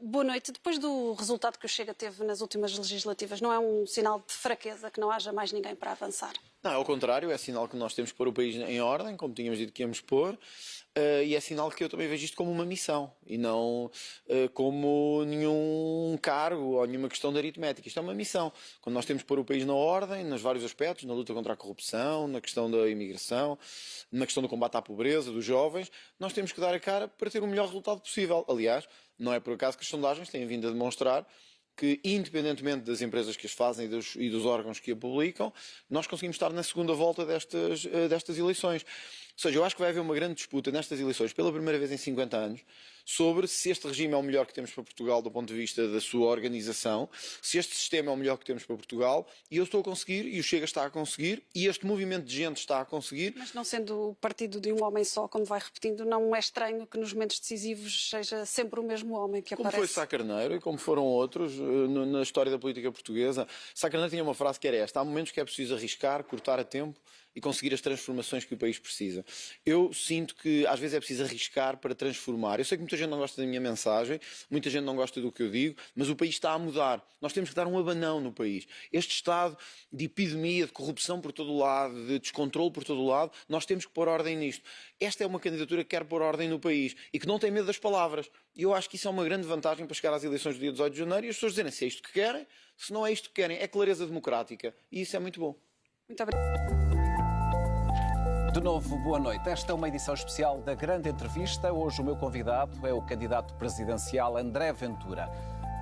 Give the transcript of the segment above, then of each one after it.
Boa noite. Depois do resultado que o Chega teve nas últimas legislativas, não é um sinal de fraqueza que não haja mais ninguém para avançar? Não, ao contrário, é sinal que nós temos que pôr o país em ordem, como tínhamos dito que íamos pôr, e é sinal que eu também vejo isto como uma missão e não como nenhum cargo ou nenhuma questão de aritmética. Isto é uma missão. Quando nós temos que pôr o país na ordem, nos vários aspectos, na luta contra a corrupção, na questão da imigração, na questão do combate à pobreza, dos jovens, nós temos que dar a cara para ter o melhor resultado possível. Aliás, não é por acaso que as sondagens têm vindo a demonstrar que, independentemente das empresas que as fazem e dos órgãos que a publicam, nós conseguimos estar na segunda volta destas eleições. Ou seja, eu acho que vai haver uma grande disputa nestas eleições, pela primeira vez em 50 anos, sobre se este regime é o melhor que temos para Portugal do ponto de vista da sua organização, se este sistema é o melhor que temos para Portugal, e eu estou a conseguir, e o Chega está a conseguir, e este movimento de gente está a conseguir. Mas não sendo o partido de um homem só, como vai repetindo, não é estranho que nos momentos decisivos seja sempre o mesmo homem que aparece? Como foi Sá Carneiro e como foram outros na história da política portuguesa. Sá Carneiro tinha uma frase que era esta: há momentos que é preciso arriscar, cortar a tempo e conseguir as transformações que o país precisa. Eu sinto que às vezes é preciso arriscar para transformar. Eu sei que muita gente não gosta da minha mensagem, muita gente não gosta do que eu digo, mas o país está a mudar. Nós temos que dar um abanão no país. Este estado de epidemia, de corrupção por todo o lado, de descontrole por todo o lado, nós temos que pôr ordem nisto. Esta é uma candidatura que quer pôr ordem no país e que não tem medo das palavras. E eu acho que isso é uma grande vantagem para chegar às eleições do dia 18 de janeiro e as pessoas dizerem se é isto que querem, se não é isto que querem. É clareza democrática e isso é muito bom. Muito obrigada. De novo, boa noite. Esta é uma edição especial da Grande Entrevista. Hoje o meu convidado é o candidato presidencial André Ventura.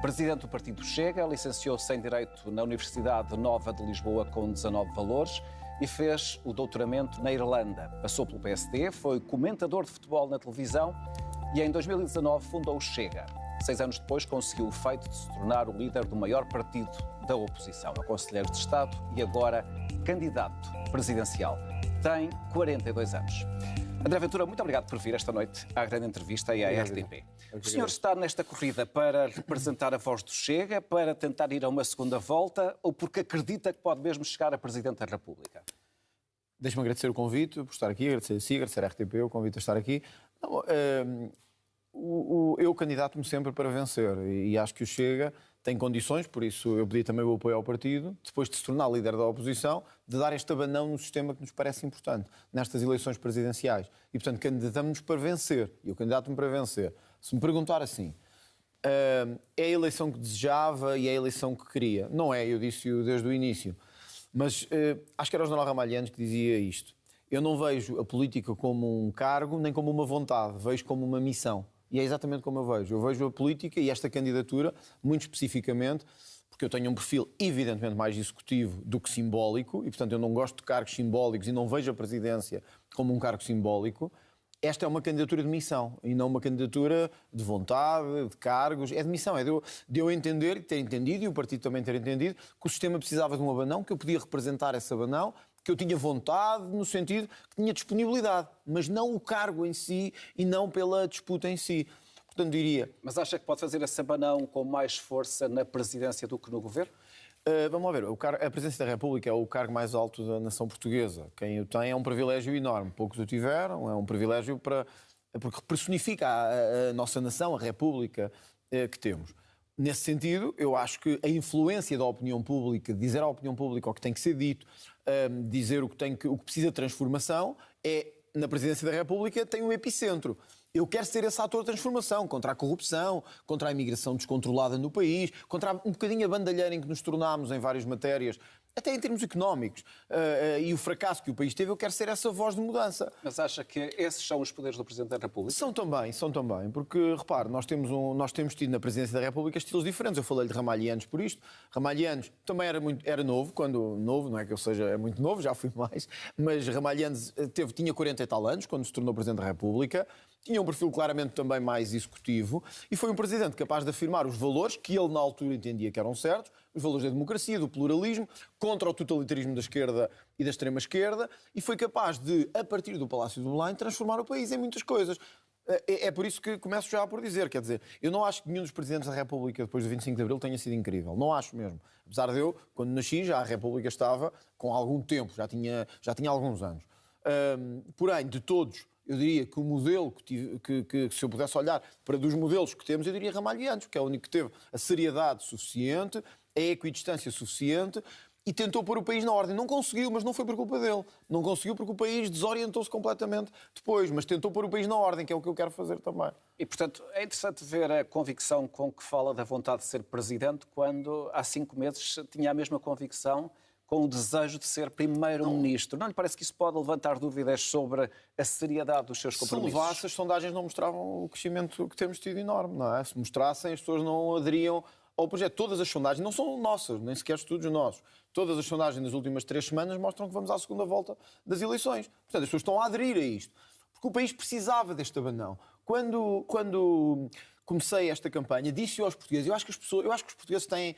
Presidente do Partido Chega, licenciou-se em Direito na Universidade Nova de Lisboa com 19 valores e fez o doutoramento na Irlanda. Passou pelo PSD, foi comentador de futebol na televisão e em 2019 fundou o Chega. 6 anos depois conseguiu o feito de se tornar o líder do maior partido da oposição, a Conselheiro de Estado e agora candidato presidencial. Tem 42 anos. André Ventura, muito obrigado por vir esta noite à Grande Entrevista e à RTP. O senhor está nesta corrida para representar a voz do Chega, para tentar ir a uma segunda volta ou porque acredita que pode mesmo chegar a Presidente da República? Deixe-me agradecer o convite por estar aqui, agradecer a si, agradecer à RTP o convite a estar aqui. Não, eu candidato-me sempre para vencer e acho que o Chega tem condições, por isso eu pedi também o apoio ao partido, depois de se tornar líder da oposição, de dar este abanão no sistema que nos parece importante nestas eleições presidenciais. E, portanto, candidatamos-nos para vencer. E eu candidato-me para vencer. Se me perguntar assim, é a eleição que desejava e é a eleição que queria? Não é, eu disse-o desde o início. Mas acho que era o general Ramalhianes que dizia isto. Eu não vejo a política como um cargo, nem como uma vontade. Vejo como uma missão. E é exatamente como eu vejo. Eu vejo a política e esta candidatura, muito especificamente, porque eu tenho um perfil evidentemente mais executivo do que simbólico, e portanto eu não gosto de cargos simbólicos e não vejo a presidência como um cargo simbólico. Esta é uma candidatura de missão e não uma candidatura de vontade, de cargos. É de missão, é de eu entender e ter entendido, e o partido também ter entendido, que o sistema precisava de um abanão, que eu podia representar esse abanão, que eu tinha vontade, no sentido que tinha disponibilidade, mas não o cargo em si e não pela disputa em si. Portanto, diria... Mas acha que pode fazer esse abanão com mais força na presidência do que no governo? Vamos lá ver, a Presidência da República é o cargo mais alto da nação portuguesa. Quem o tem é um privilégio enorme. Poucos o tiveram, é um privilégio porque personifica a nossa nação, a República que temos. Nesse sentido, eu acho que a influência da opinião pública, dizer à opinião pública o que tem que ser dito, dizer o que precisa de transformação, na Presidência da República tem um epicentro. Eu quero ser esse ator de transformação contra a corrupção, contra a imigração descontrolada no país, contra um bocadinho a bandalheira em que nos tornámos em várias matérias, até em termos económicos, e o fracasso que o país teve. Eu quero ser essa voz de mudança. Mas acha que esses são os poderes do Presidente da República? São também, porque, repare, nós temos tido na Presidência da República estilos diferentes. Eu falei de Ramalhianes por isto. Ramalhianes também era novo, novo, não é que eu seja é muito novo, já fui mais, mas Ramalhianes tinha 40 e tal anos quando se tornou Presidente da República. Tinha um perfil claramente também mais executivo e foi um presidente capaz de afirmar os valores que ele na altura entendia que eram certos, os valores da democracia, do pluralismo, contra o totalitarismo da esquerda e da extrema-esquerda, e foi capaz de, a partir do Palácio do Belém, transformar o país em muitas coisas. É por isso que começo já por dizer, quer dizer, eu não acho que nenhum dos presidentes da República depois do 25 de Abril tenha sido incrível, não acho mesmo. Apesar de eu, quando nasci, já a República estava com algum tempo, já tinha alguns anos. Porém, de todos, eu diria que o modelo que se eu pudesse olhar para dos modelos que temos, eu diria Ramalho e Andes, que é o único que teve a seriedade suficiente, a equidistância suficiente e tentou pôr o país na ordem. Não conseguiu, mas não foi por culpa dele. Não conseguiu porque o país desorientou-se completamente depois, mas tentou pôr o país na ordem, que é o que eu quero fazer também. E, portanto, é interessante ver a convicção com que fala da vontade de ser presidente, quando há 5 meses tinha a mesma convicção com o desejo de ser primeiro-ministro. Não lhe parece que isso pode levantar dúvidas sobre a seriedade dos seus compromissos? Se levasse, as sondagens não mostravam o crescimento que temos tido enorme, não é? Se mostrassem, as pessoas não aderiam ao projeto. Todas as sondagens, não são nossas, nem sequer estudos nossos. Todas as sondagens das últimas 3 semanas mostram que vamos à segunda volta das eleições. Portanto, as pessoas estão a aderir a isto. Porque o país precisava deste abanão. Quando comecei esta campanha, disse aos portugueses, eu acho que os portugueses têm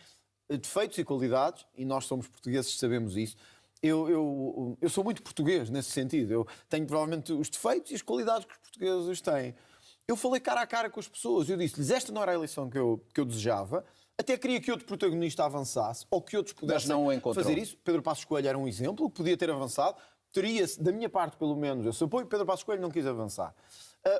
defeitos e qualidades, e nós somos portugueses, sabemos isso. Eu sou muito português nesse sentido. Eu tenho provavelmente os defeitos e as qualidades que os portugueses têm. Eu falei cara a cara com as pessoas. Eu disse-lhes, esta não era a eleição que eu desejava. Até queria que outro protagonista avançasse ou que outros pudessem fazer isso. Pedro Passos Coelho era um exemplo, podia ter avançado. Teria, da minha parte pelo menos, esse apoio. Pedro Passos Coelho não quis avançar.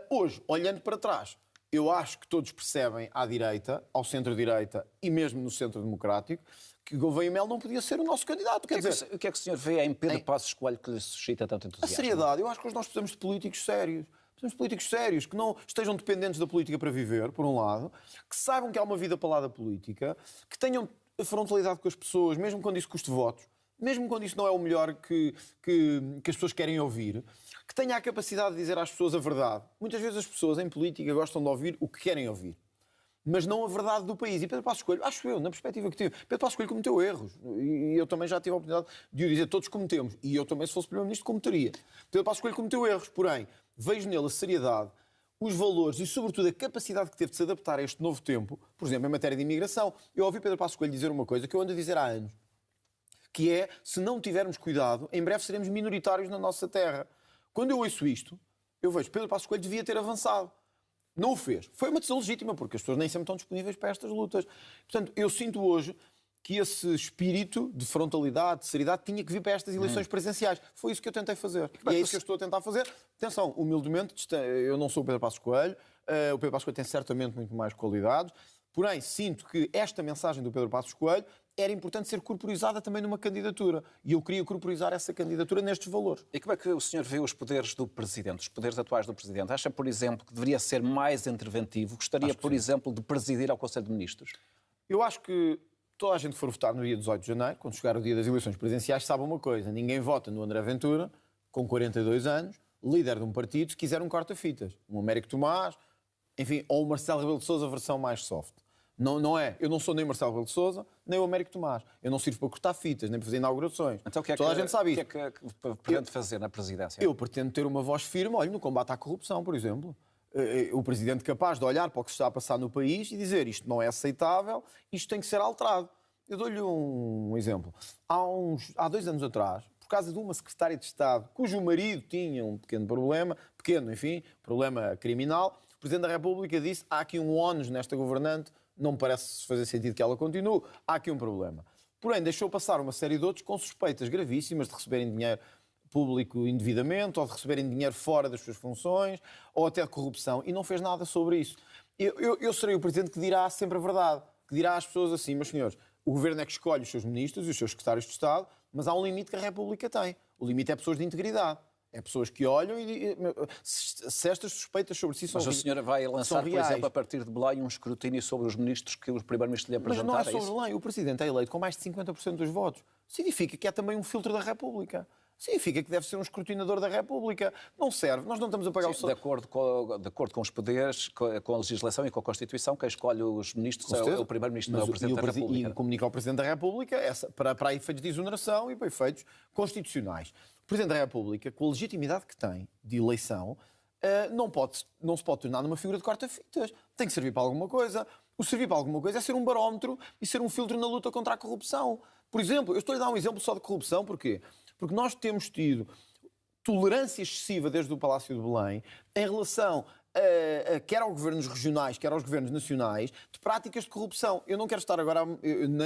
Hoje, olhando para trás, eu acho que todos percebem à direita, ao centro-direita e mesmo no centro democrático, que Gouveia Melo não podia ser o nosso candidato. O que é que o senhor vê em Pedro Passos Coelho que lhe suscita tanto entusiasmo? A seriedade. Eu acho que hoje nós precisamos de políticos sérios. Precisamos de políticos sérios, que não estejam dependentes da política para viver, por um lado, que saibam que há uma vida para lá da política, que tenham a frontalidade com as pessoas, mesmo quando isso custe votos, mesmo quando isso não é o melhor que as pessoas querem ouvir, que tenha a capacidade de dizer às pessoas a verdade. Muitas vezes as pessoas em política gostam de ouvir o que querem ouvir, mas não a verdade do país. E Pedro Passos Coelho, acho eu, na perspectiva que tive, Pedro Passos Coelho cometeu erros. E eu também já tive a oportunidade de o dizer, todos cometemos. E eu também, se fosse primeiro-ministro, cometeria. Pedro Passos Coelho cometeu erros, porém, vejo nele a seriedade, os valores e, sobretudo, a capacidade que teve de se adaptar a este novo tempo, por exemplo, em matéria de imigração. Eu ouvi Pedro Passos Coelho dizer uma coisa que eu ando a dizer há anos, que é, se não tivermos cuidado, em breve seremos minoritários na nossa terra. Quando eu ouço isto, eu vejo Pedro Passos Coelho devia ter avançado. Não o fez. Foi uma decisão legítima, porque as pessoas nem sempre estão disponíveis para estas lutas. Portanto, eu sinto hoje que esse espírito de frontalidade, de seriedade, tinha que vir para estas eleições presidenciais. Foi isso que eu tentei fazer. E é isso que eu estou a tentar fazer. Atenção, humildemente, eu não sou o Pedro Passos Coelho. O Pedro Passos Coelho tem certamente muito mais qualidades. Porém, sinto que esta mensagem do Pedro Passos Coelho era importante ser corporizada também numa candidatura. E eu queria corporizar essa candidatura nestes valores. E como é que o senhor vê os poderes do Presidente, os poderes atuais do Presidente? Acha, por exemplo, que deveria ser mais interventivo? Gostaria, por exemplo, de presidir ao Conselho de Ministros? Eu acho que toda a gente que for votar no dia 18 de janeiro, quando chegar o dia das eleições presidenciais, sabe uma coisa. Ninguém vota no André Ventura, com 42 anos, líder de um partido, se quiser um corta-fitas. Um Américo Tomás, enfim, ou o Marcelo Rebelo de Sousa, a versão mais soft. Não é. Eu não sou nem Marcelo Rebelo de Sousa, nem o Américo Tomás. Eu não sirvo para cortar fitas, nem para fazer inaugurações. Então o que é toda a gente sabe isso. O que é que pretende fazer na presidência? Eu pretendo ter uma voz firme, olha, no combate à corrupção, por exemplo. O Presidente capaz de olhar para o que se está a passar no país e dizer isto não é aceitável, isto tem que ser alterado. Eu dou-lhe um exemplo. Há 2 anos atrás, por causa de uma secretária de Estado cujo marido tinha um pequeno problema, problema criminal, o Presidente da República disse há aqui um ónus nesta governante, não me parece fazer sentido que ela continue, há aqui um problema. Porém, deixou passar uma série de outros com suspeitas gravíssimas de receberem dinheiro público indevidamente, ou de receberem dinheiro fora das suas funções, ou até de corrupção, e não fez nada sobre isso. Eu serei o Presidente que dirá sempre a verdade, que dirá às pessoas assim, meus senhores, o Governo é que escolhe os seus ministros e os seus secretários de Estado, mas há um limite que a República tem. O limite é pessoas de integridade. É pessoas que olham e se estas suspeitas sobre si são reais. Mas a senhora vai lançar, por exemplo, a partir de Belém, um escrutínio sobre os ministros que o Primeiro-Ministro lhe apresentar? Mas não é sobre Belém. O Presidente é eleito com mais de 50% dos votos. Significa que é também um filtro da República. Significa que deve ser um escrutinador da República. Não serve. Nós não estamos a pagar o salário. De acordo com os poderes, com a legislação e com a Constituição, quem escolhe os ministros é o Primeiro-Ministro, não é o Presidente da República. E comunica ao Presidente da República para efeitos de exoneração e para efeitos constitucionais. O Presidente da República, com a legitimidade que tem de eleição, não se pode tornar numa figura de corta-fitas. Tem que servir para alguma coisa. O servir para alguma coisa é ser um barómetro e ser um filtro na luta contra a corrupção. Por exemplo, eu estou a dar um exemplo só de corrupção, porquê? Porque nós temos tido tolerância excessiva desde o Palácio de Belém em relação quer aos governos regionais, quer aos governos nacionais, de práticas de corrupção. Eu não quero estar agora,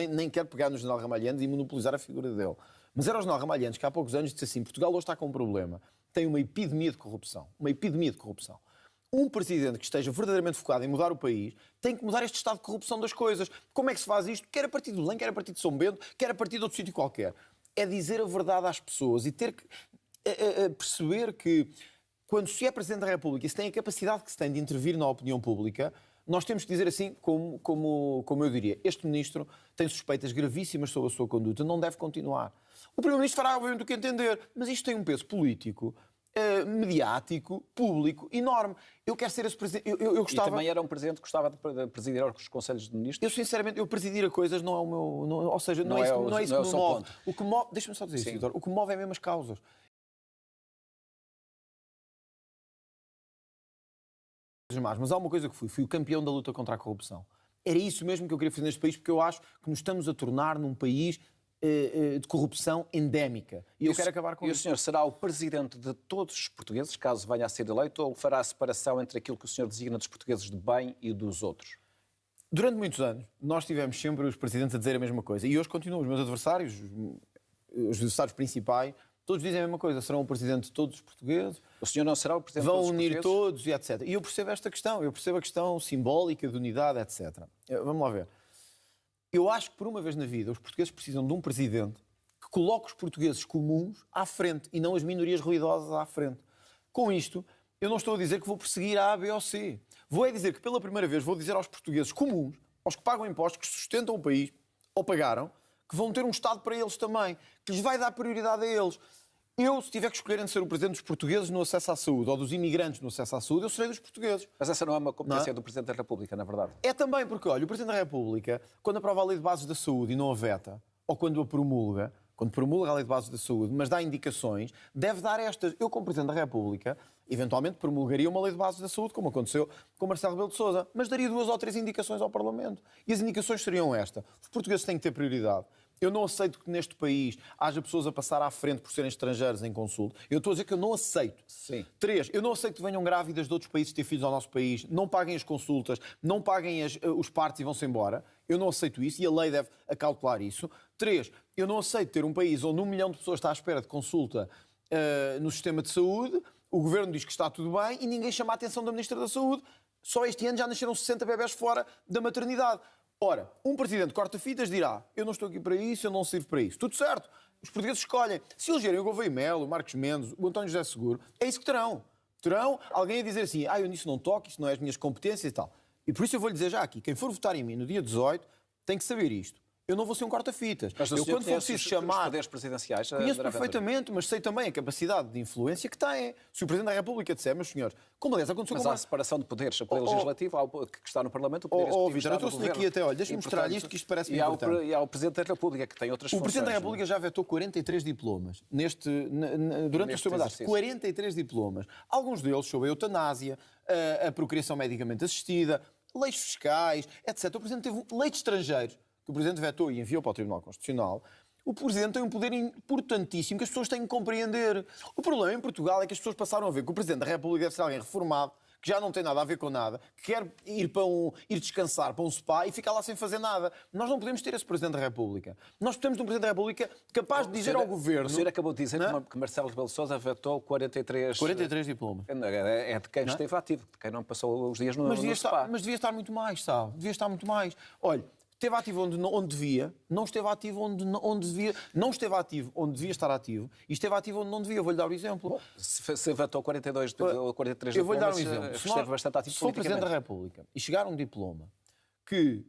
nem quero pegar no general Ramalhianes e monopolizar a figura dele. Mas era o general Ramalhianes que há poucos anos disse assim: Portugal hoje está com um problema. Tem uma epidemia de corrupção. Uma epidemia de corrupção. Um presidente que esteja verdadeiramente focado em mudar o país tem que mudar este estado de corrupção das coisas. Como é que se faz isto? Quer a partir de Belém, quer a partir de São Bento, quer a partir de outro sítio qualquer. É dizer a verdade às pessoas e ter que perceber que, quando se é Presidente da República e se tem a capacidade que se tem de intervir na opinião pública, nós temos que dizer assim, como eu diria: este Ministro tem suspeitas gravíssimas sobre a sua conduta, não deve continuar. O Primeiro-Ministro fará, obviamente, o que entender, mas isto tem um peso político, mediático, público, enorme. Eu quero ser esse Presidente. Eu gostava... E também era um Presidente que gostava de presidir os Conselhos de Ministros? Eu, sinceramente, presidir a coisas não é o meu... ou seja, não é isso que me move. O que move... Deixa-me só dizer isso, Vitor. O que me move é mesmo as causas. Mas há uma coisa que fui o campeão da luta contra a corrupção. Era isso mesmo que eu queria fazer neste país, porque eu acho que nos estamos a tornar num país de corrupção endémica. E eu quero acabar com isso. E o senhor será o presidente de todos os portugueses, caso venha a ser eleito, ou fará a separação entre aquilo que o senhor designa dos portugueses de bem e dos outros? Durante muitos anos, nós tivemos sempre os presidentes a dizer a mesma coisa. E hoje continuam. Os meus adversários, os adversários principais, todos dizem a mesma coisa. Serão o presidente de todos os portugueses. O senhor não será o presidente de vão todos os unir portugueses? todos e etc. E eu percebo esta questão. Eu percebo a questão simbólica de unidade, etc. Vamos lá ver. Eu acho que, por uma vez na vida, os portugueses precisam de um presidente que coloque os portugueses comuns à frente e não as minorias ruidosas à frente. Com isto, eu não estou a dizer que vou perseguir a B ou C. Vou dizer que, pela primeira vez, vou dizer aos portugueses comuns, aos que pagam impostos, que sustentam o país, ou pagaram, que vão ter um Estado para eles também, que lhes vai dar prioridade a eles. Eu, se tiver que escolher entre ser o presidente dos portugueses no acesso à saúde ou dos imigrantes no acesso à saúde, eu serei dos portugueses. Mas essa não é uma competência do Presidente da República, na verdade. É também porque, olha, o Presidente da República, quando aprova a Lei de Bases da Saúde e não a veta, ou quando a promulga, quando promulga a Lei de Bases da Saúde, mas dá indicações, deve dar estas. Eu, como Presidente da República, eventualmente promulgaria uma Lei de Bases da Saúde, como aconteceu com Marcelo Rebelo de Sousa, mas daria 2 ou 3 indicações ao Parlamento. E as indicações seriam esta: os portugueses têm que ter prioridade. Eu não aceito que neste país haja pessoas a passar à frente por serem estrangeiros em consulta. Eu estou a dizer que eu não aceito. Sim. 3, eu não aceito que venham grávidas de outros países ter filhos ao nosso país, não paguem as consultas, não paguem os partos e vão-se embora. Eu não aceito isso e a lei deve acautelar isso. 3, eu não aceito ter um país onde 1 milhão de pessoas está à espera de consulta no sistema de saúde, o governo diz que está tudo bem e ninguém chama a atenção da Ministra da Saúde. Só este ano já nasceram 60 bebés fora da maternidade. Ora, um presidente corta-fitas dirá: eu não estou aqui para isso, eu não sirvo para isso. Tudo certo. Os portugueses escolhem. Se elegerem o Gouveia Melo, o Marcos Mendes, o António José Seguro, é isso que terão. Terão alguém a dizer assim: eu nisso não toco, isso não é as minhas competências e tal. E por isso eu vou-lhe dizer já aqui: quem for votar em mim no dia 18 tem que saber isto. Eu não vou ser um corta-fitas. Mas eu, quando for preciso chamar... os poderes presidenciais... Conheço perfeitamente, mas sei também a capacidade de influência que tem. Se o Presidente da República disser: meus senhores, como aliás aconteceu mas com... há a separação de poderes. O Poder Legislativo, que está no Parlamento, o Poder Executivo Vitor, eu trouxe-lhe aqui até, olha, deixa-me mostrar-lhe isto, que isto parece-me importante. E há o Presidente da República, que tem outras funções. O Presidente da República já vetou 43 diplomas durante o seu mandato. 43 diplomas. Alguns deles sobre a eutanásia, a procriação medicamente assistida, leis fiscais, etc. O Presidente teve lei de estrangeiros, que o Presidente vetou e enviou para o Tribunal Constitucional. O Presidente tem um poder importantíssimo que as pessoas têm que compreender. O problema em Portugal é que as pessoas passaram a ver que o Presidente da República deve ser alguém reformado, que já não tem nada a ver com nada, que quer ir descansar para um spa e ficar lá sem fazer nada. Nós não podemos ter esse Presidente da República. Nós precisamos de um Presidente da República capaz de dizer ao Governo... O senhor acabou de dizer que Marcelo Rebelo de Sousa vetou 43 diplomas. É de quem esteve ativo, de quem não passou os dias no spa. Mas devia estar muito mais, sabe? Devia estar muito mais. Olha, esteve ativo onde devia, não esteve ativo onde devia, não esteve ativo onde devia estar ativo e esteve ativo onde não devia. Eu vou-lhe dar o exemplo. Bom, se vetou 42 ou 43 eu vou-lhe dar um exemplo. Esteve bastante ativo se for Presidente da República e chegar um diploma que,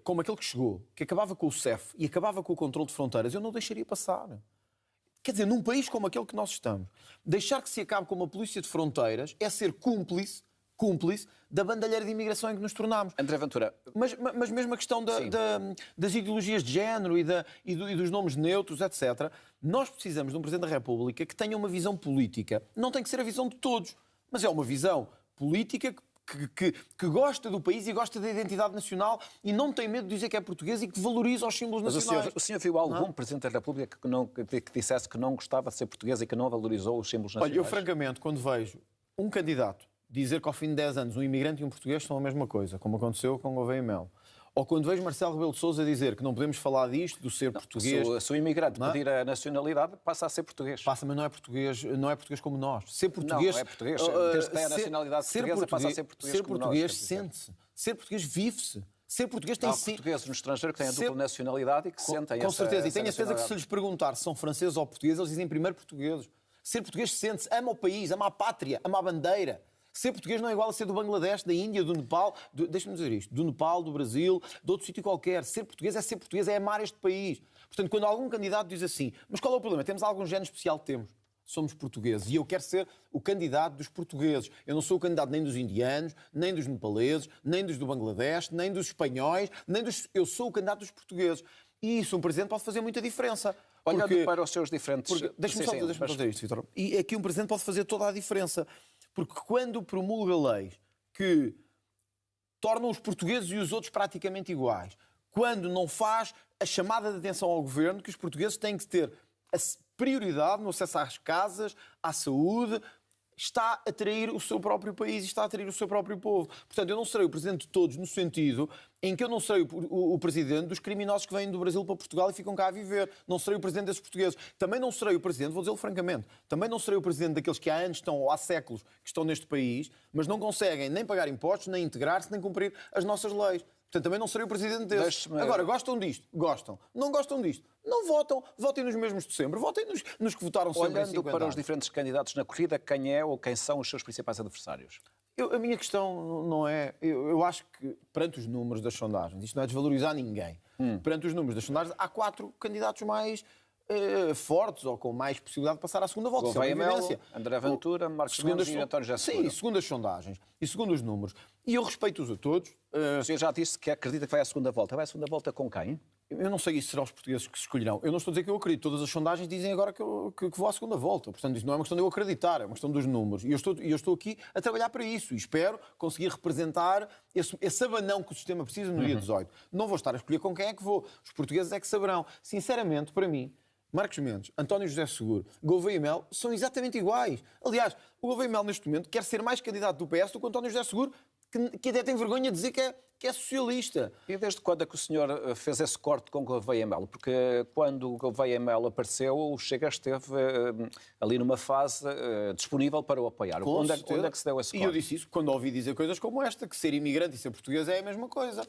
como aquele que chegou, que acabava com o CEF e acabava com o controle de fronteiras, eu não o deixaria passar. Quer dizer, num país como aquele que nós estamos, deixar que se acabe com uma polícia de fronteiras é ser cúmplice da bandalheira de imigração em que nos tornámos. André Ventura... Mas mesmo a questão das ideologias de género e dos nomes neutros, etc. Nós precisamos de um Presidente da República que tenha uma visão política. Não tem que ser a visão de todos, mas é uma visão política que gosta do país e gosta da identidade nacional e não tem medo de dizer que é português e que valoriza os símbolos nacionais. Mas o senhor viu algum Presidente da República que dissesse que não gostava de ser português e que não valorizou os símbolos nacionais? Olha, eu francamente, quando vejo um candidato dizer que ao fim de 10 anos um imigrante e um português são a mesma coisa, como aconteceu com Gouveia e Melo. Ou quando vejo Marcelo Rebelo de Sousa dizer que não podemos falar disto, do ser português... Se o imigrante pedir a nacionalidade, passa a ser português. Passa, mas não é português como nós. Ser português... Não, é português. Desde que tem a nacionalidade portuguesa, passa a ser português como nós. Ser português sente-se. Ser português vive-se. Ser português tem sim. Há portugueses no estrangeiro que têm a dupla nacionalidade e que sentem com certeza. E tenho a essa certeza que se lhes perguntar se são franceses ou portugueses, eles dizem primeiro portugueses. Ser português sente-se, ama o país, ama a pátria, ama a bandeira. Ser português não é igual a ser do Bangladesh, da Índia, do Nepal, deixa-me dizer isto, do Nepal, do Brasil, de outro sítio qualquer. Ser português, é amar este país. Portanto, quando algum candidato diz assim, mas qual é o problema? Temos algum género especial? Temos. Somos portugueses. E eu quero ser o candidato dos portugueses. Eu não sou o candidato nem dos indianos, nem dos nepaleses, nem dos do Bangladesh, nem dos espanhóis, nem dos... Eu sou o candidato dos portugueses. E isso, um presidente pode fazer muita diferença. Olhando para os seus diferentes... Deixa-me só dizer isto, Vítor. E aqui um presidente pode fazer toda a diferença. Porque quando promulga leis que tornam os portugueses e os outros praticamente iguais, quando não faz a chamada de atenção ao governo que os portugueses têm que ter a prioridade no acesso às casas, à saúde, está a trair o seu próprio país e está a trair o seu próprio povo. Portanto, eu não serei o presidente de todos no sentido em que eu não serei o presidente dos criminosos que vêm do Brasil para Portugal e ficam cá a viver. Não serei o presidente desses portugueses. Também não serei o presidente, vou dizê-lo francamente, também não serei o presidente daqueles que há anos estão, ou há séculos, que estão neste país, mas não conseguem nem pagar impostos, nem integrar-se, nem cumprir as nossas leis. Portanto, também não serei o presidente desses. Agora, gostam disto? Gostam. Não gostam disto? Não votam. Votem nos mesmos de sempre. Votem nos que votaram sempre. Olhando para os diferentes candidatos na corrida, quem é ou quem são os seus principais adversários? A minha questão não é... Eu acho que, perante os números das sondagens, isto não é desvalorizar ninguém, perante os números das sondagens, há 4 candidatos mais fortes ou com mais possibilidade de passar à segunda volta. Gouveia e Melo, André Ventura, Marcos Mendes e António José Seguro. Sim, segundo as sondagens e segundo os números. E eu respeito-os a todos. O senhor já disse que acredita que vai à segunda volta. Vai à segunda volta com quem? Eu não sei se serão os portugueses que se escolherão. Eu não estou a dizer que eu acredito. Todas as sondagens dizem agora que vou à segunda volta. Portanto, isso não é uma questão de eu acreditar, é uma questão dos números. E eu estou aqui a trabalhar para isso. E espero conseguir representar esse abanão que o sistema precisa no dia 18. Não vou estar a escolher com quem é que vou. Os portugueses é que saberão. Sinceramente, para mim, Marcos Mendes, António José Seguro, Gouveia e Melo são exatamente iguais. Aliás, o Gouveia e Melo, neste momento, quer ser mais candidato do PS do que o António José Seguro, que até tem vergonha de dizer que é socialista. E desde quando é que o senhor fez esse corte com Gouveia e Melo? Porque quando o Gouveia e Melo apareceu, o Chega esteve ali numa fase disponível para o apoiar. Onde é que se deu esse corte? E eu disse isso quando ouvi dizer coisas como esta, que ser imigrante e ser português é a mesma coisa.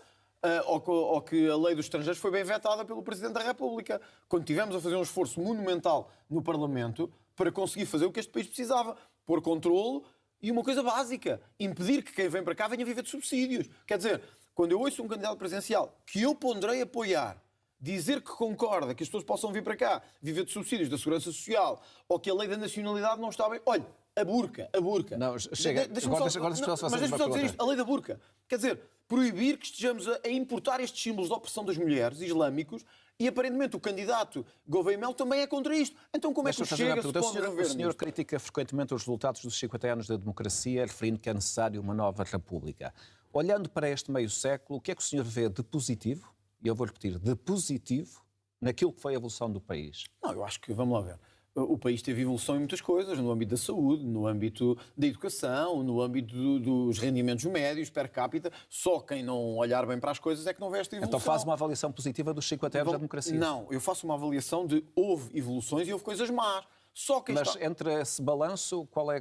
Ou que a lei dos estrangeiros foi bem vetada pelo Presidente da República. Quando tivemos a fazer um esforço monumental no Parlamento para conseguir fazer o que este país precisava. Pôr controlo e uma coisa básica. Impedir que quem vem para cá venha viver de subsídios. Quer dizer, quando eu ouço um candidato presidencial que eu ponderei apoiar, dizer que concorda que as pessoas possam vir para cá viver de subsídios da Segurança Social ou que a lei da nacionalidade não está bem... Olha, a burca. Não, chega. Mas deixa-me só dizer isto. A lei da burca. Quer dizer, proibir que estejamos a importar estes símbolos de opressão das mulheres islâmicos e, aparentemente, o candidato Gouveia e Melo também é contra isto. Então, como é que o Chega se pode rever nisto? O senhor critica frequentemente os resultados dos 50 anos da democracia, referindo que é necessário uma nova república. Olhando para este meio século, o que é que o senhor vê de positivo, e eu vou repetir, de positivo, naquilo que foi a evolução do país? Não, eu acho que, vamos lá ver, o país teve evolução em muitas coisas, no âmbito da saúde, no âmbito da educação, no âmbito dos rendimentos médios per capita. Só quem não olhar bem para as coisas é que não vê esta evolução. Então faz uma avaliação positiva dos 50 anos da democracia? Não, eu faço uma avaliação de houve evoluções e houve coisas más. Mas entre esse balanço, qual é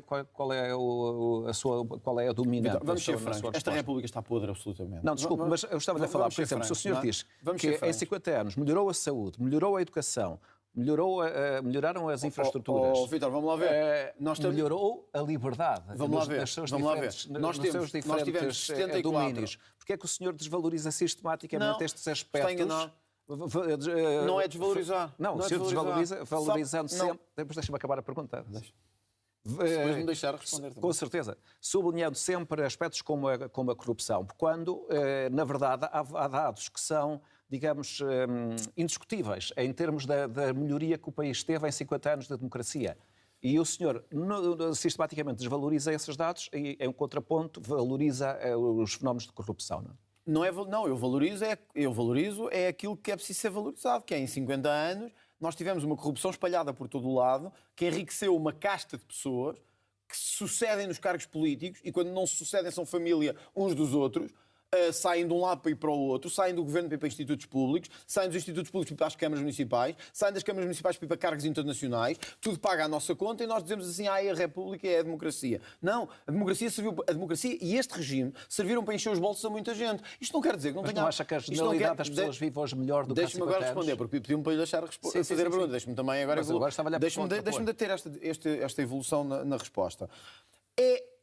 a dominante? Vamos ser francos. Esta República está podre absolutamente. Não, desculpe, mas eu estava a falar, por exemplo, se o senhor diz que em 50 anos melhorou a saúde, melhorou a educação, melhoraram as infraestruturas. Vítor, vamos lá ver. Melhorou a liberdade. Vamos lá ver. Nós tivemos 74 domínios. Porquê é que o senhor desvaloriza sistematicamente estes aspectos? Está enganado. Não é desvalorizar. Não, o senhor desvaloriza, valorizando sempre... Depois deixa-me acabar a pergunta. Se me deixar responder também. Com certeza. Sublinhando sempre aspectos como a corrupção. Quando, na verdade, há dados que são, digamos, indiscutíveis em termos da melhoria que o país teve em 50 anos de democracia. E o senhor sistematicamente desvaloriza esses dados e, em contraponto, valoriza os fenómenos de corrupção. Não é? Eu valorizo aquilo que é preciso ser valorizado, que é em 50 anos nós tivemos uma corrupção espalhada por todo o lado, que enriqueceu uma casta de pessoas que se sucedem nos cargos políticos e quando não se sucedem são família uns dos outros, saem de um lado para ir para o outro, saem do governo para ir para institutos públicos, saem dos institutos públicos para ir para as câmaras municipais, saem das câmaras municipais para ir para cargos internacionais, tudo paga à nossa conta e nós dizemos assim, a República é a democracia. Não, a democracia e este regime serviram para encher os bolsos a muita gente. Isto não quer dizer que não Mas tenha... não acha que a generalidade das pessoas vive hoje melhor do que há 50 anos? Deixe-me agora responder, porque pediu-me para lhe deixar fazer a pergunta. Deixe-me também agora... Deixe-me ter esta evolução na resposta. É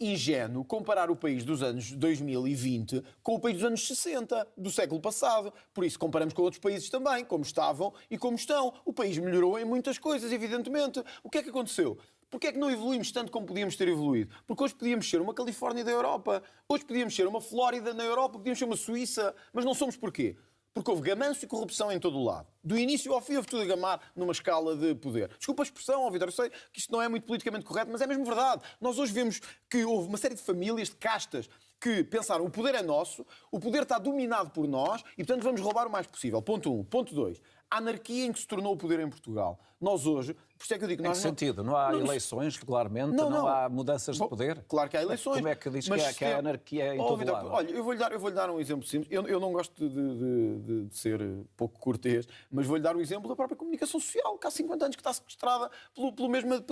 ingênuo comparar o país dos anos 2020 com o país dos anos 60, do século passado. Por isso, comparamos com outros países também, como estavam e como estão. O país melhorou em muitas coisas, evidentemente. O que é que aconteceu? Porquê é que não evoluímos tanto como podíamos ter evoluído? Porque hoje podíamos ser uma Califórnia da Europa, hoje podíamos ser uma Flórida na Europa, podíamos ser uma Suíça, mas não somos porquê? Porque houve gamanço e corrupção em todo o lado. Do início ao fim houve tudo a gamar numa escala de poder. Desculpa a expressão, Vitor, eu sei que isto não é muito politicamente correto, mas é mesmo verdade. Nós hoje vemos que houve uma série de famílias, de castas, que pensaram o poder é nosso, o poder está dominado por nós e, portanto, vamos roubar o mais possível. Ponto 1. Ponto 2. A anarquia em que se tornou o poder em Portugal. Nós hoje, por isso é que eu digo... Em que sentido? Não há eleições regularmente? Não há mudanças de poder? Claro que há eleições. Como é que diz que há anarquia em todo Vitor, lado? Olha, eu vou-lhe dar um exemplo simples. Eu não gosto de ser pouco cortês, mas vou-lhe dar o exemplo da própria comunicação social, que há 50 anos que está sequestrada pela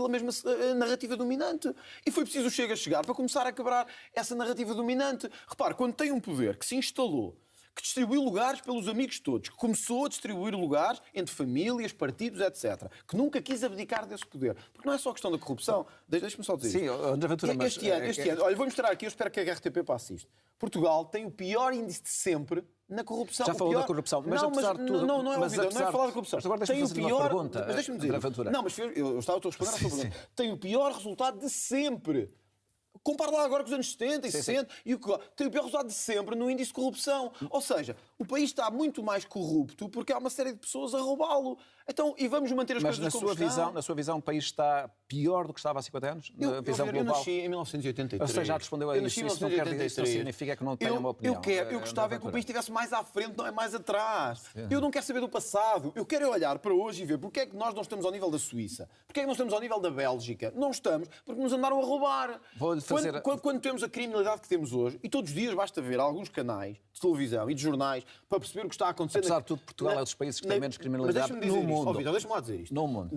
mesma narrativa dominante. E foi preciso o Chega chegar para começar a quebrar essa narrativa dominante. Repare, quando tem um poder que se instalou, que distribuiu lugares pelos amigos todos, que começou a distribuir lugares entre famílias, partidos, etc., que nunca quis abdicar desse poder. Porque não é só a questão da corrupção. Deixa-me só dizer Sim, André Ventura, mas... Este ano, olha, vou mostrar aqui, eu espero que a RTP passe isto. Portugal tem o pior índice de sempre na corrupção. Já falou da corrupção, mas apesar de tudo... Não é falar da corrupção. Mas agora deixa-me fazer uma pergunta, mas deixa-me dizer. Não, mas eu estava a responder à sua pergunta. Tem o pior resultado de sempre. Compare lá agora com os anos 70 e 60 e o que tem o pior resultado de sempre no índice de corrupção. Ou seja, o país está muito mais corrupto porque há uma série de pessoas a roubá-lo. Então, e vamos manter as coisas como estão. Na sua visão, o país está pior do que estava há 50 anos? Na visão global? Eu nasci em 1983. Você já respondeu a isso. Isso não significa que não tenha uma opinião. Eu gostava que o país estivesse mais à frente, não é mais atrás. Eu não quero saber do passado. Eu quero olhar para hoje e ver porque é que nós não estamos ao nível da Suíça. Porque é que nós estamos ao nível da Bélgica. Não estamos porque nos andaram a roubar. Quando temos a criminalidade que temos hoje, e todos os dias basta ver alguns canais de televisão e de jornais para perceber o que está a acontecer. Apesar de tudo, Portugal é um dos países que tem menos criminalidade no mundo. Deixa-me lá dizer isto. No mundo.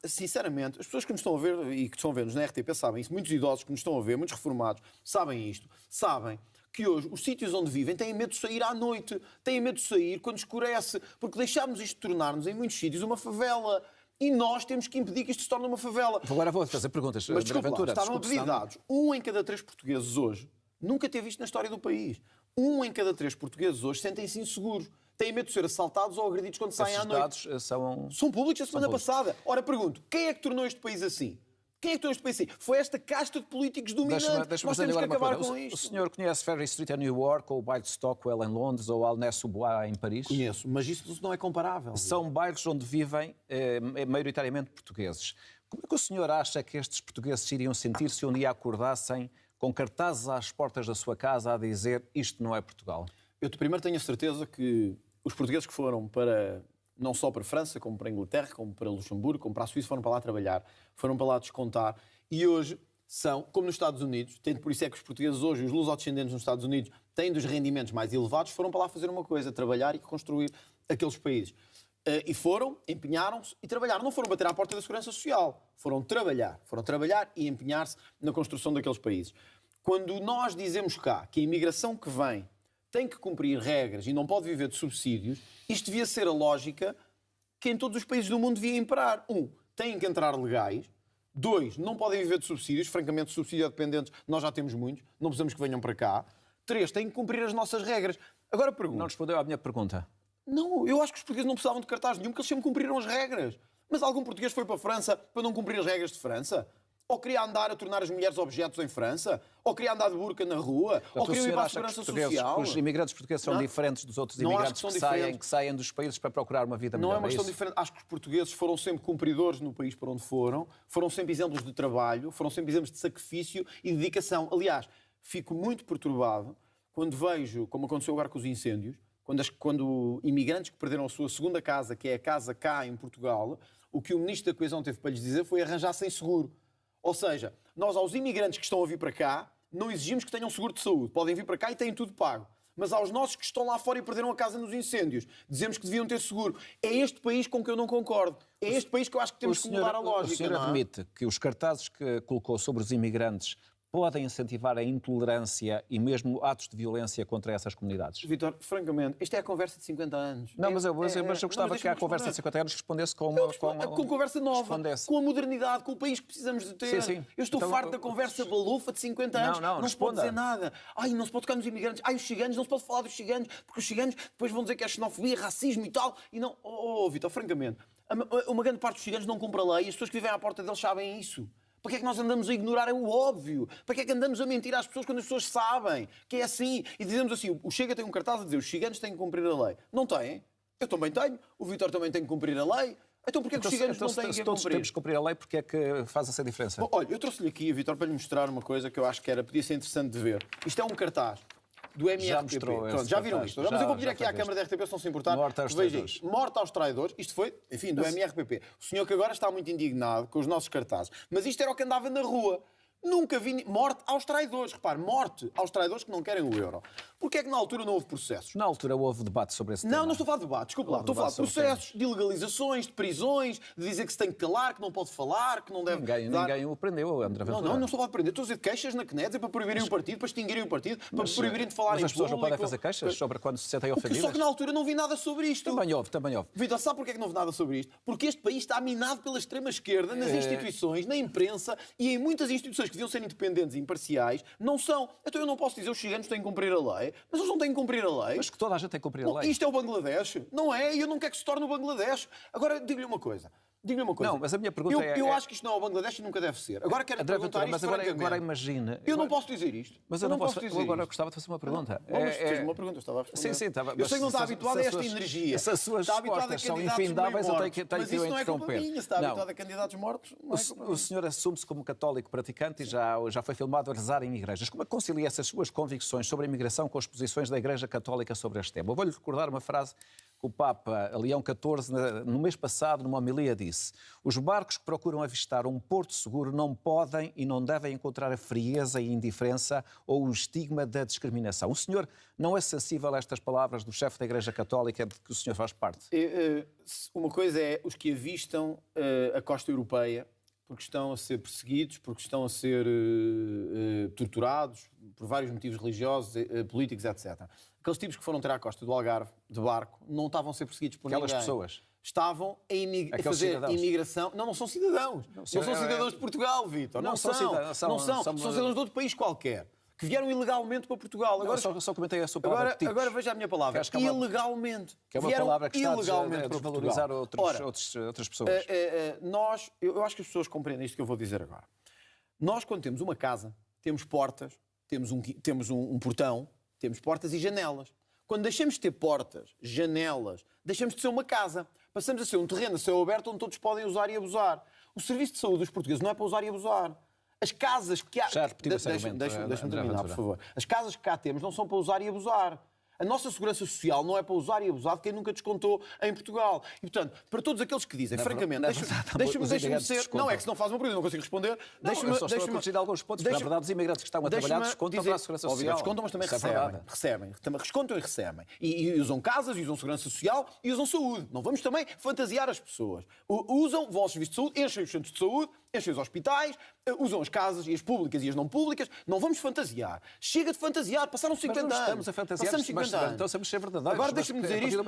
Sinceramente, as pessoas que nos estão a ver e que estão a ver-nos na RTP sabem isso, muitos idosos que nos estão a ver, muitos reformados, sabem isto, sabem que hoje os sítios onde vivem têm medo de sair à noite, têm medo de sair quando escurece, porque deixámos isto tornar-nos em muitos sítios uma favela. E nós temos que impedir que isto se torne uma favela. Agora vou fazer perguntas. Mas desculpa, estavam a pedir dados. 1 em cada 3 portugueses hoje nunca teve isto na história do país. 1 em cada 3 portugueses hoje sentem-se inseguros. Têm medo de ser assaltados ou agredidos quando saem à noite. Esses dados são públicos a semana passada. Ora, pergunto, quem é que tornou este país assim? Quem é que tornou este país assim? Foi esta casta de políticos dominantes. Nós temos que acabar com isto. O senhor conhece Ferry Street em New York, ou o bairro de Stockwell em Londres, ou Aulnay-sous-Bois em Paris? Conheço, mas isso não é comparável. São bairros onde vivem maioritariamente portugueses. Como é que o senhor acha que estes portugueses iriam sentir se um dia acordassem com cartazes às portas da sua casa a dizer isto não é Portugal? Eu primeiro tenho a certeza que os portugueses que foram para... não só para a França, como para a Inglaterra, como para Luxemburgo, como para a Suíça, foram para lá trabalhar, foram para lá descontar. E hoje são, como nos Estados Unidos, por isso é que os portugueses hoje, os lusodescendentes nos Estados Unidos, têm dos rendimentos mais elevados, foram para lá fazer uma coisa, trabalhar e construir aqueles países. E foram, empenharam-se e trabalharam. Não foram bater à porta da Segurança Social, foram trabalhar e empenhar-se na construção daqueles países. Quando nós dizemos cá que a imigração que vem tem que cumprir regras e não pode viver de subsídios, isto devia ser a lógica que em todos os países do mundo devia imperar. 1, têm que entrar legais. 2, não podem viver de subsídios. Francamente, subsídio dependentes nós já temos muitos. Não precisamos que venham para cá. 3, têm que cumprir as nossas regras. Agora pergunto... Não respondeu à minha pergunta. Não, eu acho que os portugueses não precisavam de cartaz nenhum, porque eles sempre cumpriram as regras. Mas algum português foi para a França para não cumprir as regras de França? Ou queria andar a tornar as mulheres objetos em França? Ou queria andar de burca na rua? Ou queria ir para a segurança social? Os imigrantes portugueses são diferentes dos outros imigrantes que saem dos países para procurar uma vida melhor? Não é uma questão diferente. Acho que os portugueses foram sempre cumpridores no país para onde foram sempre exemplos de trabalho, foram sempre exemplos de sacrifício e dedicação. Aliás, fico muito perturbado quando vejo, como aconteceu agora com os incêndios, quando imigrantes que perderam a sua segunda casa, que é a casa cá em Portugal, o que o Ministro da Coesão teve para lhes dizer foi arranjar sem seguro. Ou seja, nós aos imigrantes que estão a vir para cá, não exigimos que tenham seguro de saúde. Podem vir para cá e têm tudo pago. Mas aos nossos que estão lá fora e perderam a casa nos incêndios, dizemos que deviam ter seguro. É este país com que eu não concordo. É este país que eu acho que temos que mudar a lógica. O senhor admite que os cartazes que colocou sobre os imigrantes podem incentivar a intolerância e mesmo atos de violência contra essas comunidades? Vítor, francamente, isto é a conversa de 50 anos. Não, mas eu gostava que a conversa de 50 anos respondesse com conversa nova, com a modernidade, com o país que precisamos de ter. Sim. Eu estou farto da conversa balufa de 50 anos. Não se pode dizer nada. Ai, não se pode tocar nos imigrantes. Ai, os ciganos, não se pode falar dos ciganos, porque os ciganos depois vão dizer que é xenofobia, racismo e tal. E não... Vítor, francamente, uma grande parte dos ciganos não compra lei e as pessoas que vivem à porta deles sabem isso. Para que é que nós andamos a ignorar o óbvio? Para que é que andamos a mentir às pessoas quando as pessoas sabem que é assim? E dizemos assim, o Chega tem um cartaz a dizer os ciganos têm que cumprir a lei. Não têm? Eu também tenho. O Vítor também tem que cumprir a lei. Então porquê que os ciganos não têm que cumprir? Todos temos que cumprir a lei, porque é que faz essa diferença? Bom, olha, eu trouxe-lhe aqui, Vítor, para lhe mostrar uma coisa que eu acho que podia ser interessante de ver. Isto é um cartaz do MRTP. Já mostrou. Pronto, já viram isto? Mas eu vou pedir aqui à Câmara da RTP, se não se importar. Morte aos traidores. Morte aos traidores. Isto foi, enfim, do MRPP. O senhor que agora está muito indignado com os nossos cartazes. Mas isto era o que andava na rua. Nunca vi morte aos traidores. Repare, morte aos traidores que não querem o euro. Porquê é que na altura não houve processos? Na altura houve debate sobre esse tema. Não estou a falar de debate, desculpa lá. Estou a falar de processos, de ilegalizações, de prisões, de dizer que se tem que calar, que não pode falar, que não deve Ninguém o prendeu, André Ventura. Não estou a falar de prender. Estou a dizer de queixas na CNED, para proibirem o partido, para extinguirem o partido, para proibirem de falar em público. Mas as pessoas não podem fazer queixas sobre quando se sentem ofendidas? Só que na altura não vi nada sobre isto. Também houve. Vitor, sabe porquê é que não houve nada sobre isto? Porque este país está minado pela extrema-esquerda nas instituições, na imprensa e em muitas instituições que deviam ser independentes e imparciais, não são. Então eu não posso dizer os ciganos têm que cumprir a lei, mas eles não têm que cumprir a lei. Mas que toda a gente tem que cumprir a lei. Isto é o Bangladesh? Não é? E eu não quero que se torne o Bangladesh. Agora, digo-lhe uma coisa. Não, mas a minha pergunta eu acho que isto não é o Bangladesh e nunca deve ser. Agora quero perguntar isto agora imagina... Eu não posso dizer isto. Mas eu não posso dizer agora gostava de fazer uma pergunta. Mas fez uma pergunta, eu estava a responder. Sim, estava. Eu sei que não está habituado a esta energia. Se as suas respostas são infindáveis, eu tenho que o interromper. Mas isso não é culpa minha. Se está habituado a candidatos mortos, não é culpa minha. O senhor assume-se como católico praticante e já foi filmado a rezar em igrejas. Como é que concilia essas suas convicções sobre a imigração com as posições da Igreja Católica sobre este tema? Eu vou-lhe recordar uma frase que o Papa Leão XIV, no mês passado, numa homilia, disse: os barcos que procuram avistar um porto seguro não podem e não devem encontrar a frieza e indiferença ou o estigma da discriminação. O senhor não é sensível a estas palavras do chefe da Igreja Católica de que o senhor faz parte? Uma coisa é os que avistam a costa europeia porque estão a ser perseguidos, porque estão a ser torturados por vários motivos religiosos, políticos, etc. Aqueles tipos que foram ter à costa do Algarve, de barco, não estavam a ser perseguidos por ninguém. Aquelas pessoas? Estavam a fazer cidadãos. Imigração. Não são cidadãos. Não são cidadãos de Portugal, Vítor. Não são. São cidadãos de outro país qualquer, que vieram ilegalmente para Portugal. Agora, só comentei a sua palavra. Agora veja a minha palavra. Ilegalmente. Que é uma palavra que está ilegalmente a desvalorizar outras pessoas. Eu acho que as pessoas compreendem isto que eu vou dizer agora. Nós, quando temos uma casa, temos portas, temos um portão, temos portas e janelas. Quando deixamos de ter portas, janelas, deixamos de ser uma casa. Passamos a ser um terreno a céu aberto onde todos podem usar e abusar. O serviço de saúde dos portugueses não é para usar e abusar. As casas que há... Já repetiu esse argumento. Deixa-me terminar, por favor. As casas que cá temos não são para usar e abusar. A nossa segurança social não é para usar e abusar de quem nunca descontou em Portugal. E, portanto, para todos aqueles que dizem, francamente, deixa-me ser... Não, é que se não faz uma pergunta, não consigo responder. Eu só estou a corrigir alguns pontos, porque, na verdade, os imigrantes que estão a trabalhar descontam para a segurança social. Descontam, mas também recebem. Descontam e recebem. E usam casas, e usam segurança social, e usam saúde. Não vamos também fantasiar as pessoas. Vão aos serviços de saúde, enchem os centros de saúde, enchem os hospitais, usam as casas, e as públicas e as não públicas. Não vamos fantasiar. Chega de fantasiar. Passaram 50 anos. Estamos a fantasiar. Então vamos ser verdadeiros. Agora deixa-me dizer isto,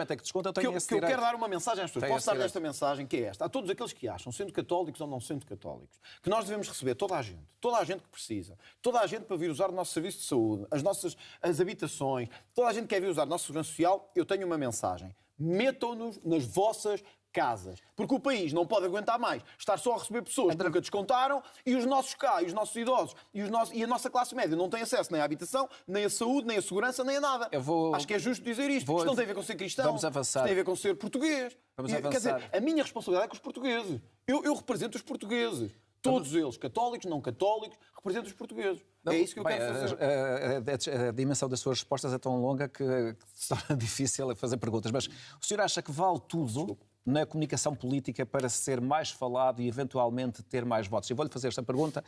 que eu quero dar uma mensagem às pessoas. Posso dar esta mensagem, que é esta. A todos aqueles que acham, sendo católicos ou não sendo católicos, que nós devemos receber toda a gente que precisa, toda a gente para vir usar o nosso serviço de saúde, as habitações, toda a gente que quer vir usar a nossa segurança social. Eu tenho uma mensagem. Metam-nos nas vossas casas. Porque o país não pode aguentar mais estar só a receber pessoas que nunca descontaram e os nossos e os nossos idosos e a nossa classe média não têm acesso nem à habitação, nem à saúde, nem à segurança, nem a nada. Acho que é justo dizer isto. Isto não tem a ver com ser cristão. Vamos avançar. Isto tem a ver com ser português. Quer dizer, a minha responsabilidade é com os portugueses. Eu represento os portugues. Todos eles, católicos, não católicos, representam os portugueses. É isso que eu quero fazer. A dimensão das suas respostas é tão longa que se torna difícil fazer perguntas. Mas o senhor acha que vale tudo na comunicação política para ser mais falado e eventualmente ter mais votos? Eu vou-lhe fazer esta pergunta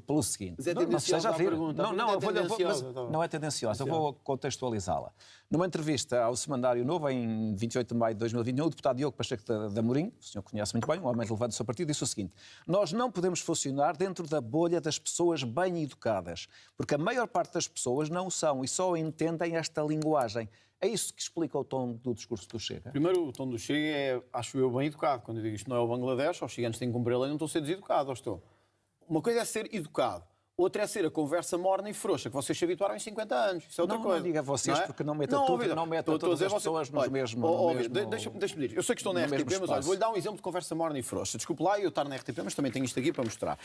pelo seguinte. Mas é tendenciosa a pergunta. Não é tendenciosa, eu vou contextualizá-la. Numa entrevista ao Semanário Novo, em 28 de maio de 2021, o deputado Diogo Pacheco de Amorim, o senhor conhece muito bem, um homem relevante do seu partido, disse o seguinte: nós não podemos funcionar dentro da bolha das pessoas bem educadas, porque a maior parte das pessoas não o são e só entendem esta linguagem. É isso que explica o tom do discurso do Chega? Primeiro, o tom do Chega é, acho eu, bem educado. Quando eu digo isto não é o Bangladesh, os chiganos têm que cumprir a lei, não estou a ser deseducado, ou estou. Uma coisa é ser educado, outra é ser a conversa morna e frouxa, que vocês se habituaram em 50 anos. Isso é outra coisa. Não diga vocês, não é? porque não meta todas as pessoas nos mesmos... Deixa-me dizer, eu sei que estou na RTP, mas olha, vou-lhe dar um exemplo de conversa morna e frouxa. Desculpe lá eu estar na RTP, mas também tenho isto aqui para mostrar.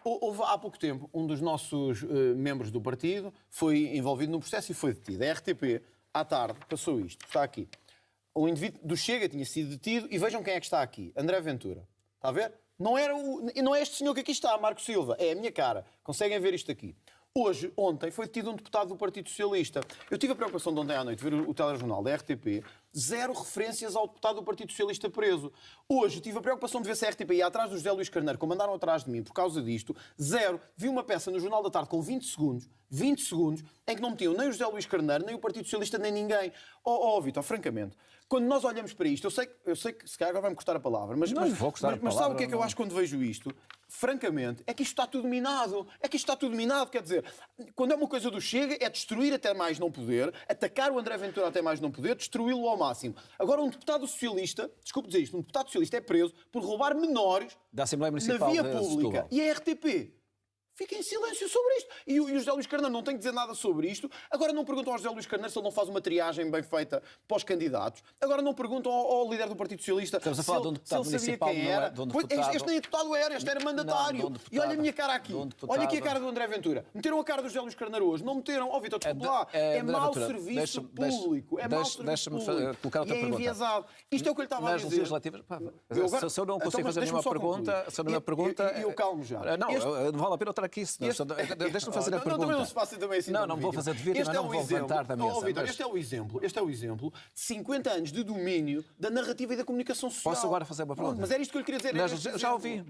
Houve há pouco tempo, um dos nossos membros do partido foi envolvido num processo e foi detido. A RTP, à tarde, passou isto. Está aqui. Um indivíduo do Chega tinha sido detido e vejam quem é que está aqui. André Ventura. Está a ver? Não é este senhor que aqui está, Marco Silva. É a minha cara. Conseguem ver isto aqui. Ontem, foi detido um deputado do Partido Socialista. Eu tive a preocupação de ontem à noite ver o telejornal da RTP, 0 referências ao deputado do Partido Socialista preso. Hoje tive a preocupação de ver se a RTP ia atrás do José Luís Carneiro, como andaram atrás de mim por causa disto. 0. Vi uma peça no Jornal da Tarde com 20 segundos, em que não metiam nem o José Luís Carneiro, nem o Partido Socialista, nem ninguém. Vítor, francamente, quando nós olhamos para isto, eu sei que se calhar agora vai-me cortar a palavra, mas sabe o que é que eu acho quando vejo isto? Francamente, é que isto está tudo minado. Quer dizer, quando é uma coisa do Chega, é destruir até mais não poder, atacar o André Ventura até mais não poder, destruí-lo ao máximo. Agora, um deputado socialista, desculpe dizer isto, um deputado socialista é preso por roubar menores da Assembleia Municipal na via pública. Setúbal. E a RTP fica em silêncio sobre isto. E o José Luís Carneiro não tem que dizer nada sobre isto. Agora não perguntam ao José Luís Carneiro se ele não faz uma triagem bem feita para os candidatos. Agora não perguntam ao líder do Partido Socialista Estamos a falar de um deputado municipal, quem era. Este nem deputado era, este era mandatário. E olha a minha cara aqui. Olha aqui a cara do André Ventura. Meteram a cara do José Luís Carneiro hoje. Não meteram. Vítor, desculpe lá. É mau serviço público. É mau serviço público. Colocar outra pergunta. Enviesado. Isto é o que ele estava a dizer. Se eu não consigo fazer nenhuma pergunta... Eu calmo já. Não vale a pena eu estar aqui. Deixa-me fazer a pergunta. Não se faça também assim. Não vou fazer de vídeo, mas não vou levantar da mesa. Vítor, este é o exemplo de 50 anos de domínio da narrativa e da comunicação social. Posso agora fazer uma pergunta? Mas era isto que eu lhe queria dizer. Já ouvi.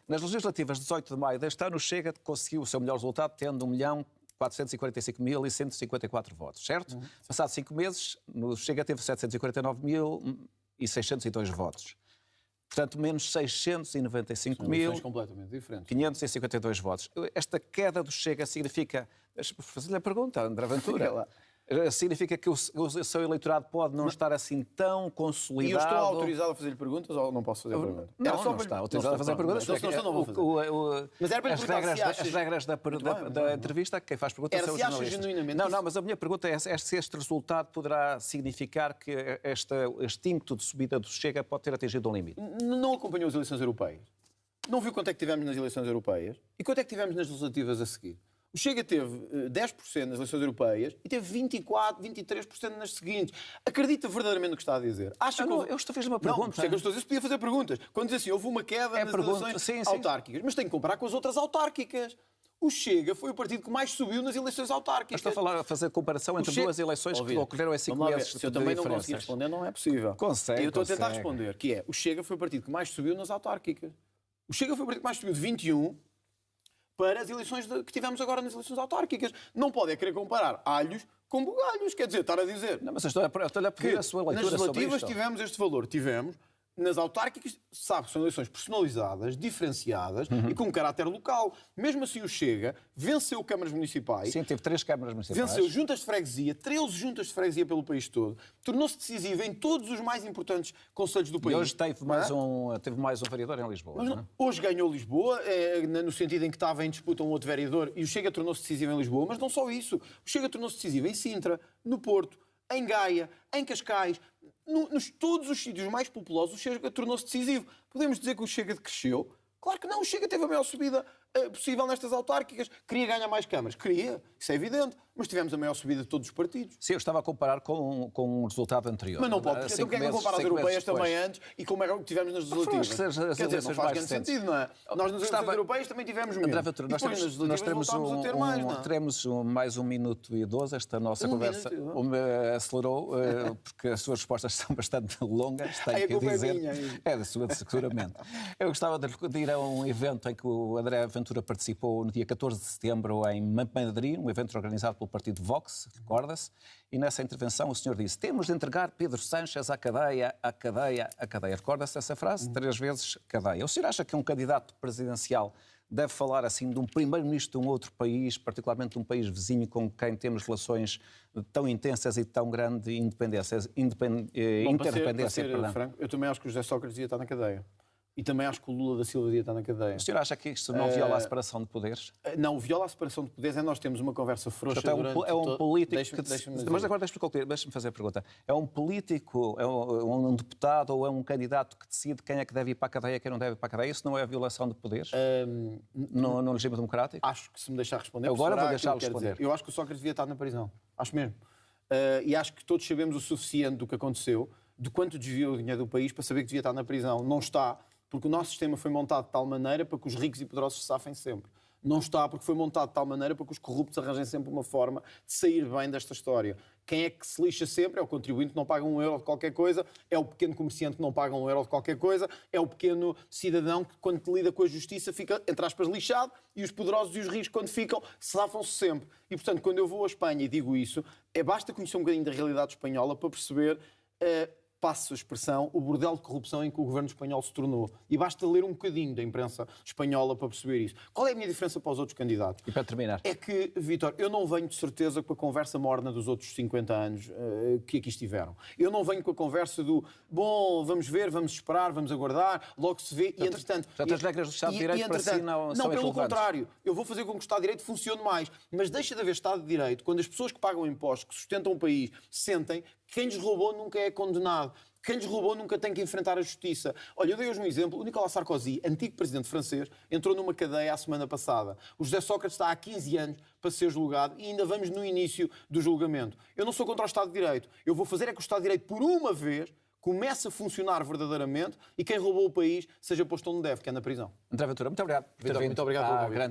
Nas legislativas de 18 de maio deste ano, o Chega conseguiu o seu melhor resultado, tendo 1.445.154 votos, certo? Passados 5 meses, o Chega teve 749.602 votos. Portanto, menos 695.552 votos. Esta queda do Chega significa... Deixa-me fazer-lhe a pergunta, André Ventura. Significa que o seu eleitorado pode não estar assim tão consolidado... E eu estou autorizado a fazer-lhe perguntas ou não posso fazer perguntas? Não está autorizado a fazer perguntas. Não vou fazer. Mas era para lhe perguntar as regras da entrevista, quem faz perguntas são os jornalistas. Não, mas a minha pergunta é se este resultado poderá significar que este ímpeto de subida do Chega pode ter atingido um limite. Não acompanhou as eleições europeias. Não viu quanto é que tivemos nas eleições europeias e quanto é que tivemos nas legislativas a seguir. O Chega teve 10% nas eleições europeias e teve 24%, 23% nas seguintes. Acredita verdadeiramente no que está a dizer? Eu estou a fazer uma pergunta. Não, eu estou a dizer, podia fazer perguntas. Quando diz assim, houve uma queda nas eleições autárquicas, mas tem que comparar com as outras autárquicas. O Chega foi o partido que mais subiu nas eleições autárquicas. Estou a fazer comparação entre duas eleições que ocorreram em 5 meses. Se eu também não conseguir responder, não é possível. Consegue. Eu estou a tentar responder, que é, o Chega foi o partido que mais subiu nas autárquicas. O Chega foi o partido que mais subiu de 21 para as eleições que tivemos agora nas eleições autárquicas. Não pode querer comparar alhos com bugalhos, quer dizer, estar a dizer... Não, mas eu estou-lhe a pedir a sua leitura sobre isto. Nas legislativas tivemos este valor, nas autárquicas, sabe que são eleições personalizadas, diferenciadas e com caráter local. Mesmo assim, o Chega venceu câmaras municipais. Sim, teve 3 câmaras municipais. Venceu juntas de freguesia, 13 juntas de freguesia pelo país todo. Tornou-se decisivo em todos os mais importantes concelhos do país. E hoje teve mais um vereador em Lisboa. Mas, hoje ganhou Lisboa, no sentido em que estava em disputa um outro vereador, e o Chega tornou-se decisivo em Lisboa. Mas não só isso. O Chega tornou-se decisivo em Sintra, no Porto, em Gaia, em Cascais. Todos os sítios mais populosos, o Chega tornou-se decisivo. Podemos dizer que o Chega decresceu? Claro que não, o Chega teve a maior subida possível nestas autárquicas. Queria ganhar mais câmaras? Queria, isso é evidente, mas tivemos a maior subida de todos os partidos. Sim, eu estava a comparar com o resultado anterior. Mas não pode, porque então quem é que compara as europeias também antes e como é que tivemos nas legislativas? Quer dizer, não faz grande sentido, não é? Nós nas eleições europeias também tivemos menos. André Ventura, nós teremos mais 1 minuto e 12. Esta nossa conversa acelerou, porque as suas respostas são bastante longas, tenho que dizer. É da sua, seguramente. Eu gostava de ir a um evento em que o André Ventura participou no dia 14 de setembro em Madrid, um evento organizado pelo partido Vox, recorda-se, e nessa intervenção o senhor disse: temos de entregar Pedro Sánchez à cadeia, à cadeia, à cadeia. Recorda-se dessa frase? 3 vezes cadeia. O senhor acha que um candidato presidencial deve falar assim de um primeiro-ministro de um outro país, particularmente de um país vizinho com quem temos relações tão intensas e tão grande interdependência? Para ser franco, eu também acho que o José Sócrates ia estar na cadeia. E também acho que o Lula da Silva devia estar na cadeia. O senhor acha que isto não viola a separação de poderes? Não, viola a separação de poderes é nós temos uma conversa frouxa durante... É um político Mas agora deixe-me fazer a pergunta. É um político, é um deputado ou é um candidato que decide quem é que deve ir para a cadeia e quem não deve ir para a cadeia? Isso não é a violação de poderes no regime democrático? Acho que se me deixar responder... Agora vou deixá-lo responder. Eu acho que o Sócrates devia estar na prisão. Acho mesmo. E acho que todos sabemos o suficiente do que aconteceu, de quanto desviou o dinheiro do país para saber que devia estar na prisão. Não está... porque o nosso sistema foi montado de tal maneira para que os ricos e poderosos se safem sempre. Não está porque foi montado de tal maneira para que os corruptos arranjem sempre uma forma de sair bem desta história. Quem é que se lixa sempre é o contribuinte que não paga €1 de qualquer coisa, é o pequeno comerciante que não paga €1 de qualquer coisa, é o pequeno cidadão que, quando lida com a justiça, fica, entre aspas, lixado, e os poderosos e os ricos, quando ficam, safam-se sempre. E, portanto, quando eu vou à Espanha e digo isso, basta conhecer um bocadinho da realidade espanhola para perceber... passo a expressão, o bordel de corrupção em que o governo espanhol se tornou. E basta ler um bocadinho da imprensa espanhola para perceber isso. Qual é a minha diferença para os outros candidatos? E para terminar? É que, Vítor, eu não venho de certeza com a conversa morna dos outros 50 anos que aqui estiveram. Eu não venho com a conversa do, bom, vamos ver, vamos esperar, vamos aguardar, logo se vê, e entretanto... Portanto, as regras do Estado de Direito para si não são pelo contrário. Eu vou fazer com que o Estado de Direito funcione mais. Mas deixa de haver Estado de Direito quando as pessoas que pagam impostos, que sustentam o país, sentem que quem lhes roubou nunca é condenado. Quem lhes roubou nunca tem que enfrentar a justiça. Olha, eu dei hoje um exemplo. O Nicolas Sarkozy, antigo presidente francês, entrou numa cadeia a semana passada. O José Sócrates está há 15 anos para ser julgado e ainda vamos no início do julgamento. Eu não sou contra o Estado de Direito. Eu vou fazer é que o Estado de Direito, por uma vez, comece a funcionar verdadeiramente e quem roubou o país seja posto onde deve, que é na prisão. André Ventura, muito obrigado. Muito obrigado pelo convite.